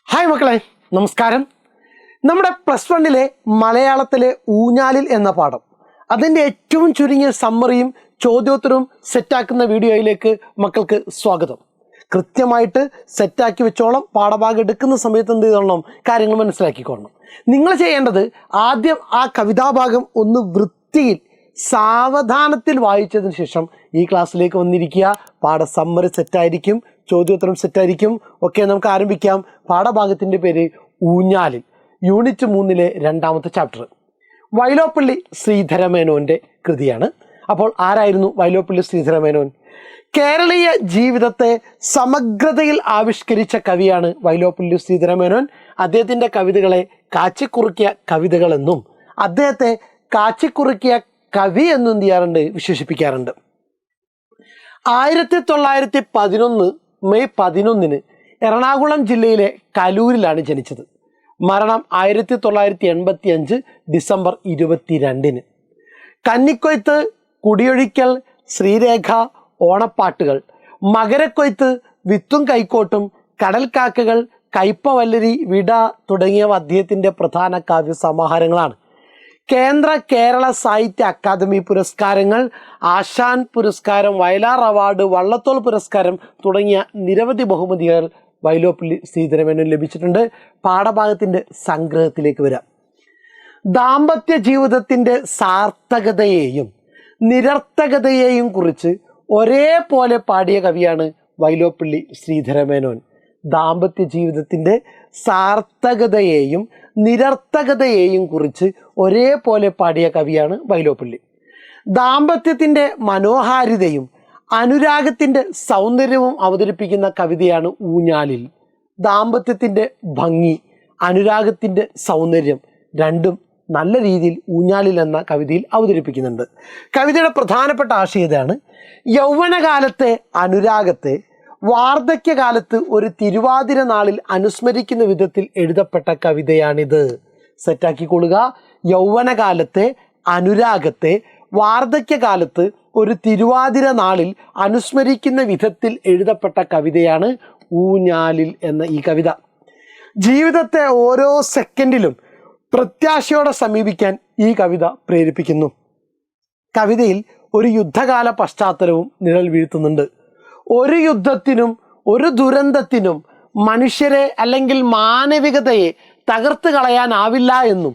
Hi മക്കളെ, നമസ്കാരം. നമ്മുടെ പ്ലസ് വണ്ണിലെ മലയാളത്തിലെ ഊഞ്ഞാലിൽ എന്ന പാഠം, അതിൻ്റെ ഏറ്റവും ചുരുങ്ങിയ സമ്മറിയും ചോദ്യോത്തരവും സെറ്റാക്കുന്ന വീഡിയോയിലേക്ക് മക്കൾക്ക് സ്വാഗതം. കൃത്യമായിട്ട് സെറ്റാക്കി വെച്ചോളം. പാഠഭാഗം എടുക്കുന്ന സമയത്ത് എന്ത് ചെയ്തോളണം, കാര്യങ്ങൾ മനസ്സിലാക്കിക്കൊള്ളണം. നിങ്ങൾ ചെയ്യേണ്ടത് ആദ്യം ആ കവിതാഭാഗം ഒന്ന് വൃത്തിയിൽ സാവധാനത്തിൽ വായിച്ചതിന് ശേഷം ഈ ക്ലാസ്സിലേക്ക് വന്നിരിക്കുക. പാഠ സമ്മറി സെറ്റായിരിക്കും, ചോദ്യോത്തരം സെറ്റായിരിക്കും. ഓക്കെ, നമുക്ക് ആരംഭിക്കാം. പാഠഭാഗത്തിൻ്റെ പേര് ഊഞ്ഞാലിൽ, യൂണിറ്റ് 3-ലെ 2-ാമത്തെ ചാപ്റ്റർ. വൈലോപ്പിള്ളി ശ്രീധരമേനോൻ്റെ കൃതിയാണ്. അപ്പോൾ ആരായിരുന്നു വൈലോപ്പിള്ളി ശ്രീധരമേനോൻ? കേരളീയ ജീവിതത്തെ സമഗ്രതയിൽ ആവിഷ്കരിച്ച കവിയാണ് വൈലോപ്പിള്ളി ശ്രീധരമേനോൻ. അദ്ദേഹത്തിൻ്റെ കവിതകളെ കാച്ചിക്കുറുക്കിയ കവിതകളെന്നും അദ്ദേഹത്തെ കാച്ചിക്കുറുക്കിയ കവി എന്നും എന്ത് ചെയ്യാറുണ്ട്, വിശേഷിപ്പിക്കാറുണ്ട്. 1911 മെയ് 11 എറണാകുളം ജില്ലയിലെ കലൂരിലാണ് ജനിച്ചത്. മരണം 1985 ഡിസംബർ 22. കന്നിക്കൊയ്ത്ത്, കുടിയൊഴിക്കൽ, ശ്രീരേഖ, ഓണപ്പാട്ടുകൾ, മകരക്കൊയ്ത്ത്, വിത്തും കൈക്കോട്ടും, കടൽക്കാക്കകൾ, കയ്പവല്ലരി, വിട തുടങ്ങിയവ അദ്ദേഹത്തിൻ്റെ പ്രധാന കാവ്യ സമാഹാരങ്ങളാണ്. കേന്ദ്ര കേരള സാഹിത്യ അക്കാദമി പുരസ്കാരങ്ങൾ, ആശാൻ പുരസ്കാരം, വയലാർ അവാർഡ്, വള്ളത്തോൾ പുരസ്കാരം തുടങ്ങിയ നിരവധി ബഹുമതികൾ വൈലോപ്പിള്ളി ശ്രീധരമേനോന് ലഭിച്ചിട്ടുണ്ട്. പാഠഭാഗത്തിൻ്റെ സംഗ്രഹത്തിലേക്ക് വരാം. ദാമ്പത്യ ജീവിതത്തിൻ്റെ സാർത്ഥകതയെയും നിരർത്ഥകതയെയും കുറിച്ച് ഒരേപോലെ പാടിയ കവിയാണ് വൈലോപ്പിള്ളി ശ്രീധരമേനോൻ. ദാമ്പത്യ ജീവിതത്തിൻ്റെ സാർത്ഥകതയെയും നിരർത്ഥകതയെയും കുറിച്ച് ഒരേപോലെ പാടിയ കവിയാണ് വൈലോപ്പിള്ളി. ദാമ്പത്യത്തിൻ്റെ മനോഹാരിതയും അനുരാഗത്തിൻ്റെ സൗന്ദര്യവും അവതരിപ്പിക്കുന്ന കവിതയാണ് ഊഞ്ഞാലിൽ. ദാമ്പത്യത്തിൻ്റെ ഭംഗി, അനുരാഗത്തിൻ്റെ സൗന്ദര്യം രണ്ടും നല്ല രീതിയിൽ ഊഞ്ഞാലിൽ എന്ന കവിതയിൽ അവതരിപ്പിക്കുന്നുണ്ട്. കവിതയുടെ പ്രധാനപ്പെട്ട ആശയതാണ് യൗവനകാലത്തെ അനുരാഗത്തെ വാർദ്ധക്യകാലത്ത് ഒരു തിരുവാതിര നാളിൽ അനുസ്മരിക്കുന്ന വിധത്തിൽ എഴുതപ്പെട്ട കവിതയാണിത്. സെറ്റാക്കിക്കൊള്ളുക. യൗവനകാലത്തെ അനുരാഗത്തെ വാർദ്ധക്യകാലത്ത് ഒരു തിരുവാതിര നാളിൽ അനുസ്മരിക്കുന്ന വിധത്തിൽ എഴുതപ്പെട്ട കവിതയാണ് ഊഞ്ഞാലിൽ എന്ന ഈ കവിത. ജീവിതത്തെ ഓരോ സെക്കൻഡിലും പ്രത്യാശയോടെ സമീപിക്കാൻ ഈ കവിത പ്രേരിപ്പിക്കുന്നു. കവിതയിൽ ഒരു യുദ്ധകാല പശ്ചാത്തലവും നിഴൽ വീഴ്ത്തുന്നുണ്ട്. ഒരു യുദ്ധത്തിനും ഒരു ദുരന്തത്തിനും മനുഷ്യരെ അല്ലെങ്കിൽ മാനവികതയെ തകർത്ത് കളയാനാവില്ല എന്നും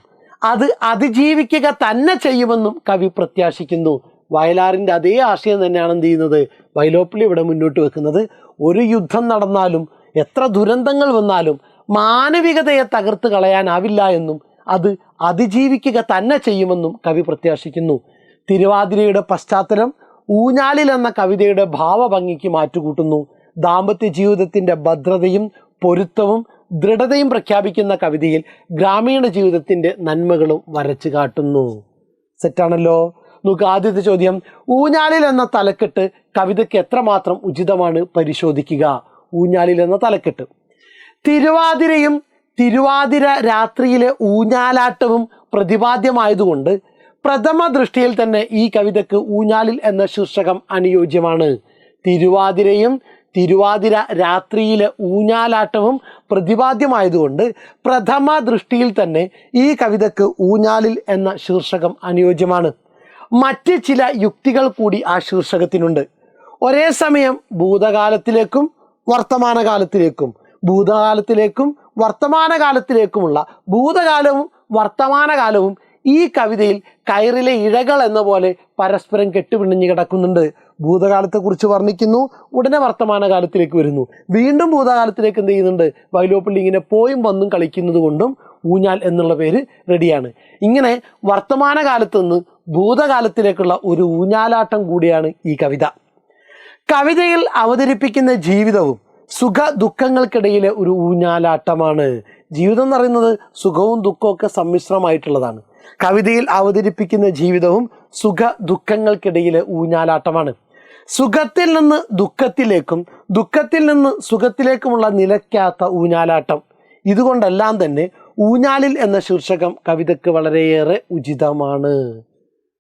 അത് അതിജീവിക്കുക തന്നെ ചെയ്യുമെന്നും കവി പ്രത്യാശിക്കുന്നു. വയലാറിൻ്റെ അതേ ആശയം തന്നെയാണ് എന്ത് ചെയ്യുന്നത്, വൈലോപ്പിള്ളി ഇവിടെ മുന്നോട്ട് വെക്കുന്നത്. ഒരു യുദ്ധം നടന്നാലും എത്ര ദുരന്തങ്ങൾ വന്നാലും മാനവികതയെ തകർത്ത് കളയാനാവില്ല എന്നും അത് അതിജീവിക്കുക തന്നെ ചെയ്യുമെന്നും കവി പ്രത്യാശിക്കുന്നു. തിരുവാതിരയുടെ പശ്ചാത്തലം ഊഞ്ഞാലിൽ എന്ന കവിതയുടെ ഭാവഭംഗിക്ക് മാറ്റുകൂട്ടുന്നു. ദാമ്പത്യ ജീവിതത്തിൻ്റെ ഭദ്രതയും പൊരുത്തവും ദൃഢതയും പ്രഖ്യാപിക്കുന്ന കവിതയിൽ ഗ്രാമീണ ജീവിതത്തിൻ്റെ നന്മകളും വരച്ചു കാട്ടുന്നു. സെറ്റാണല്ലോ. നമുക്ക് ആദ്യത്തെ ചോദ്യം, ഊഞ്ഞാലിൽ എന്ന തലക്കെട്ട് കവിതയ്ക്ക് എത്രമാത്രം ഉചിതമാണ് പരിശോധിക്കുക. ഊഞ്ഞാലിൽ എന്ന തലക്കെട്ട് തിരുവാതിരയും തിരുവാതിര രാത്രിയിലെ ഊഞ്ഞാലാട്ടവും പ്രതിപാദ്യമായതുകൊണ്ട് പ്രഥമ ദൃഷ്ടിയിൽ തന്നെ ഈ കവിതയ്ക്ക് ഊഞ്ഞാലിൽ എന്ന ശീർഷകം അനുയോജ്യമാണ്. തിരുവാതിരയും തിരുവാതിര രാത്രിയിലെ ഊഞ്ഞാലാട്ടവും പ്രതിപാദ്യമായതുകൊണ്ട് പ്രഥമ ദൃഷ്ടിയിൽ തന്നെ ഈ കവിതയ്ക്ക് ഊഞ്ഞാലിൽ എന്ന ശീർഷകം അനുയോജ്യമാണ്. മറ്റ് ചില യുക്തികൾ കൂടി ആ ശീർഷകത്തിനുണ്ട്. ഒരേ സമയം ഭൂതകാലത്തിലേക്കും വർത്തമാനകാലത്തിലേക്കും ഭൂതകാലത്തിലേക്കും വർത്തമാനകാലത്തിലേക്കുമുള്ള ഭൂതകാലവും വർത്തമാനകാലവും ഈ കവിതയിൽ കയറിലെ ഇഴകൾ എന്ന പോലെ പരസ്പരം കെട്ടുപിണഞ്ഞു കിടക്കുന്നുണ്ട്. ഭൂതകാലത്തെക്കുറിച്ച് വർണ്ണിക്കുന്നു, ഉടനെ വർത്തമാനകാലത്തിലേക്ക് വരുന്നു, വീണ്ടും ഭൂതകാലത്തിലേക്ക് എന്ത് ചെയ്യുന്നുണ്ട്, വൈലോപ്പിള്ളി ഇങ്ങനെ പോയും വന്നും കളിക്കുന്നത് കൊണ്ടും ഊഞ്ഞാൽ എന്നുള്ള പേര് റെഡിയാണ്. ഇങ്ങനെ വർത്തമാനകാലത്ത് നിന്ന് ഭൂതകാലത്തിലേക്കുള്ള ഒരു ഊഞ്ഞാലാട്ടം കൂടിയാണ് ഈ കവിത. കവിതയിൽ അവതരിപ്പിക്കുന്ന ജീവിതവും സുഖ ദുഃഖങ്ങൾക്കിടയിലെ ഒരു ഊഞ്ഞാലാട്ടമാണ്. ജീവിതം എന്ന് പറയുന്നത് സുഖവും ദുഃഖവും ഒക്കെ സമ്മിശ്രമായിട്ടുള്ളതാണ്. കവിതയിൽ അവതരിപ്പിക്കുന്ന ജീവിതവും സുഖ ദുഃഖങ്ങൾക്കിടയിലെ ഊഞ്ഞാലാട്ടമാണ്. സുഖത്തിൽ നിന്ന് ദുഃഖത്തിലേക്കും ദുഃഖത്തിൽ നിന്ന് സുഖത്തിലേക്കുമുള്ള നിലയ്ക്കാത്ത ഊഞ്ഞാലാട്ടം. ഇതുകൊണ്ടെല്ലാം തന്നെ ഊഞ്ഞാലിൽ എന്ന ശീർഷകം കവിതയ്ക്ക് വളരെയേറെ ഉചിതമാണ്.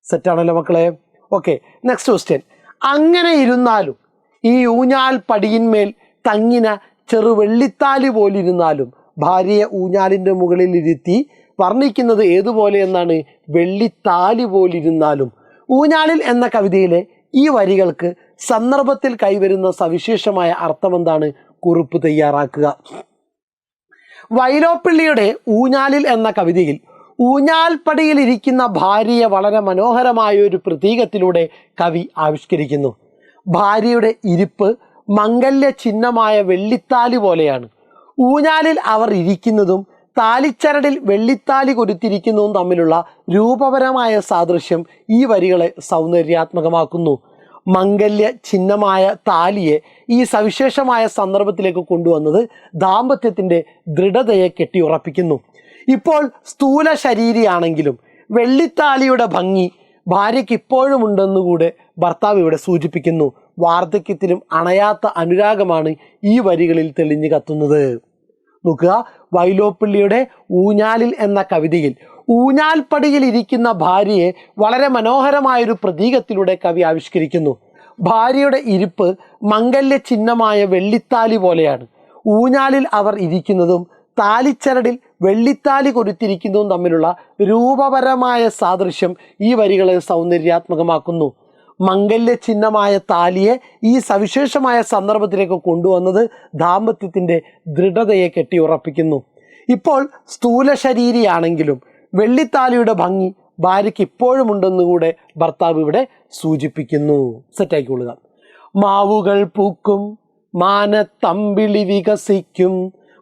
സെറ്റാണല്ലോ മക്കളെ. Okay, next question. അങ്ങനെ ഇരുന്നാലും ഈ ഊഞ്ഞാൽ പടിയിന്മേൽ തങ്ങിന ചെറു വെള്ളിത്താലി പോലിരുന്നാലും ഭാര്യയെ ഊഞ്ഞാലിൻ്റെ മുകളിൽ ഇരുത്തി വർണ്ണിക്കുന്നത് ഏതുപോലെ എന്നാണ്, വെള്ളിത്താലി പോലിരുന്നാലും. ഊഞ്ഞാലിൽ എന്ന കവിതയിലെ ഈ വരികൾക്ക് സന്ദർഭത്തിൽ കൈവരുന്ന സവിശേഷമായ അർത്ഥമെന്താണ്? കുറിപ്പ് തയ്യാറാക്കുക. വൈലോപ്പിള്ളിയുടെ ഊഞ്ഞാലിൽ എന്ന കവിതയിൽ ഊഞ്ഞാൽപ്പടിയിൽ ഇരിക്കുന്ന ഭാര്യയെ വളരെ മനോഹരമായ ഒരു പ്രതീകത്തിലൂടെ കവി ആവിഷ്കരിക്കുന്നു. ഭാര്യയുടെ ഇരിപ്പ് മംഗല്യ ചിഹ്നമായ വെള്ളിത്താലി പോലെയാണ്. ഊഞ്ഞാലിൽ അവർ ഇരിക്കുന്നതും താലിച്ചരടിൽ വെള്ളിത്താലി കൊരുത്തിരിക്കുന്നതും തമ്മിലുള്ള രൂപപരമായ സാദൃശ്യം ഈ വരികളെ സൗന്ദര്യാത്മകമാക്കുന്നു. മംഗല്യ ചിഹ്നമായ താലിയെ ഈ സവിശേഷമായ സന്ദർഭത്തിലേക്ക് കൊണ്ടുവന്നത് ദാമ്പത്യത്തിൻ്റെ ദൃഢതയെ കെട്ടിയുറപ്പിക്കുന്നു. ഇപ്പോൾ സ്ഥൂല ശരീരിയാണെങ്കിലും വെള്ളിത്താലിയുടെ ഭംഗി ഭാര്യയ്ക്ക് ഇപ്പോഴും ഉണ്ടെന്നുകൂടെ ഭർത്താവ് ഇവിടെ സൂചിപ്പിക്കുന്നു. വാർദ്ധക്യത്തിലും അണയാത്ത അനുരാഗമാണ് ഈ വരികളിൽ തെളിഞ്ഞു കത്തുന്നത്. നോക്കുക, വൈലോപ്പിള്ളിയുടെ ഊഞ്ഞാലിൽ എന്ന കവിതയിൽ ഊഞ്ഞാൽപ്പടിയിൽ ഇരിക്കുന്ന ഭാര്യയെ വളരെ മനോഹരമായൊരു പ്രതീകത്തിലൂടെ കവി ആവിഷ്കരിക്കുന്നു. ഭാര്യയുടെ ഇരിപ്പ് മംഗല്യ ചിഹ്നമായ വെള്ളിത്താലി പോലെയാണ്. ഊഞ്ഞാലിൽ അവർ ഇരിക്കുന്നതും താലിച്ചരടിൽ വെള്ളിത്താലി കൊരുത്തിരിക്കുന്നതും തമ്മിലുള്ള രൂപപരമായ സാദൃശ്യം ഈ വരികളെ സൗന്ദര്യാത്മകമാക്കുന്നു. മംഗല്യ ചിഹ്നമായ താലിയെ ഈ സവിശേഷമായ സന്ദർഭത്തിലേക്ക് കൊണ്ടുവന്നത് ദാമ്പത്യത്തിൻ്റെ ദൃഢതയെ കെട്ടിയുറപ്പിക്കുന്നു. ഇപ്പോൾ സ്ഥൂല ശരീരിയാണെങ്കിലും വെള്ളിത്താലിയുടെ ഭംഗി ഭാര്യയ്ക്ക് ഇപ്പോഴും ഉണ്ടെന്നുകൂടെ ഭർത്താവ് ഇവിടെ സൂചിപ്പിക്കുന്നു. സെറ്റാക്കിക്കൊള്ളുക. മാവുകൾ പൂക്കും, മാനത്തമ്പിളി വികസിക്കും,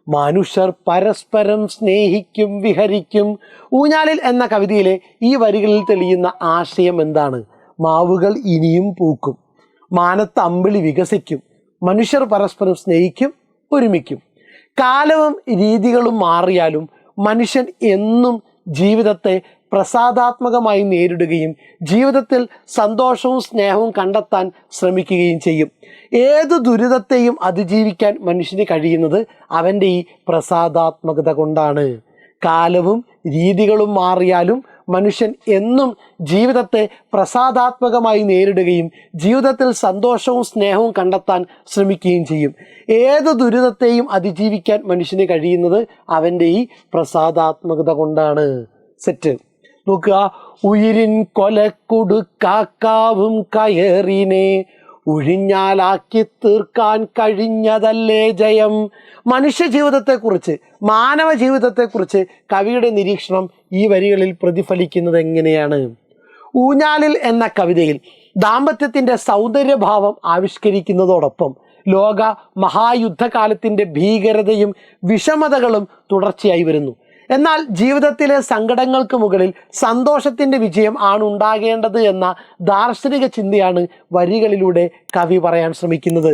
മനുഷ്യർ പരസ്പരം സ്നേഹിക്കും വിഹരിക്കും. ഊഞ്ഞാലിൽ എന്ന കവിതയിലെ ഈ വരികളിൽ തെളിയുന്ന ആശയം എന്താണ്? മാവുകൾ ഇനിയും പൂക്കും, മാനത്ത് അമ്പിളി വികസിക്കും, മനുഷ്യർ പരസ്പരം സ്നേഹിക്കും, ഒരുമിക്കും. കാലവും രീതികളും മാറിയാലും മനുഷ്യൻ എന്നും ജീവിതത്തെ പ്രസാദാത്മകമായി നേരിടുകയും ജീവിതത്തിൽ സന്തോഷവും സ്നേഹവും കണ്ടെത്താൻ ശ്രമിക്കുകയും ചെയ്യും. ഏത് ദുരിതത്തെയും അതിജീവിക്കാൻ മനുഷ്യന് കഴിയുന്നത് അവൻ്റെ ഈ പ്രസാദാത്മകത കൊണ്ടാണ്. കാലവും രീതികളും മാറിയാലും മനുഷ്യൻ എന്നും ജീവിതത്തെ പ്രസാദാത്മകമായി നേരിടുകയും ജീവിതത്തിൽ സന്തോഷവും സ്നേഹവും കണ്ടെത്താൻ ശ്രമിക്കുകയും ചെയ്യും. ഏത് ദുരിതത്തെയും അതിജീവിക്കാൻ മനുഷ്യന് കഴിയുന്നത് അവൻ്റെ ഈ പ്രസാദാത്മകത കൊണ്ടാണ്. സെറ്റ്. നോക്കുക, ഉയിരിൻ കൊലക്കൊടുക്കാക്കാവും കയറിനെ ഒഴിഞ്ഞാലാക്കി തീർക്കാൻ കഴിഞ്ഞതല്ലേ ജയം. മനുഷ്യ ജീവിതത്തെക്കുറിച്ച്, മാനവ ജീവിതത്തെക്കുറിച്ച് കവിയുടെ നിരീക്ഷണം ഈ വരികളിൽ പ്രതിഫലിക്കുന്നത് എങ്ങനെയാണ്? ഊഞ്ഞാലിൽ എന്ന കവിതയിൽ ദാമ്പത്യത്തിൻ്റെ സൗന്ദര്യഭാവം ആവിഷ്കരിക്കുന്നതോടൊപ്പം ലോക മഹായുദ്ധകാലത്തിൻ്റെ ഭീകരതയും വിഷമതകളും തുടർച്ചയായി വരുന്നു. എന്നാൽ ജീവിതത്തിലെ സങ്കടങ്ങൾക്ക് മുകളിൽ സന്തോഷത്തിൻ്റെ വിജയം ആണ് ഉണ്ടാകേണ്ടത് എന്ന ദാർശനിക ചിന്തയാണ് വരികളിലൂടെ കവി പറയാൻ ശ്രമിക്കുന്നത്.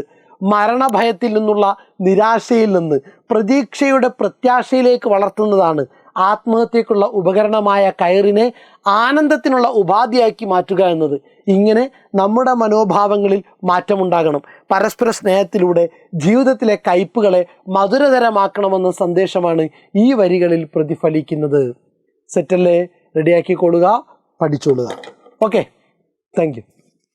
മരണഭയത്തിൽ നിന്നുള്ള നിരാശയിൽ നിന്ന് പ്രതീക്ഷയുടെ പ്രത്യാശയിലേക്ക് വളർത്തുന്നതാണ് ആത്മഹത്യക്കുള്ള ഉപകരണമായ കയറിനെ ആനന്ദത്തിനുള്ള ഉപാധിയാക്കി മാറ്റുക എന്നത്. ഇങ്ങനെ നമ്മുടെ മനോഭാവങ്ങളിൽ മാറ്റമുണ്ടാകണം. പരസ്പര സ്നേഹത്തിലൂടെ ജീവിതത്തിലെ കയ്പുകളെ മധുരതരമാക്കണമെന്ന സന്ദേശമാണ് ഈ വരികളിൽ പ്രതിഫലിക്കുന്നത്. സെറ്റല്ലേ? റെഡിയാക്കിക്കൊള്ളുക, പഠിച്ചോളുക. Okay, thank U.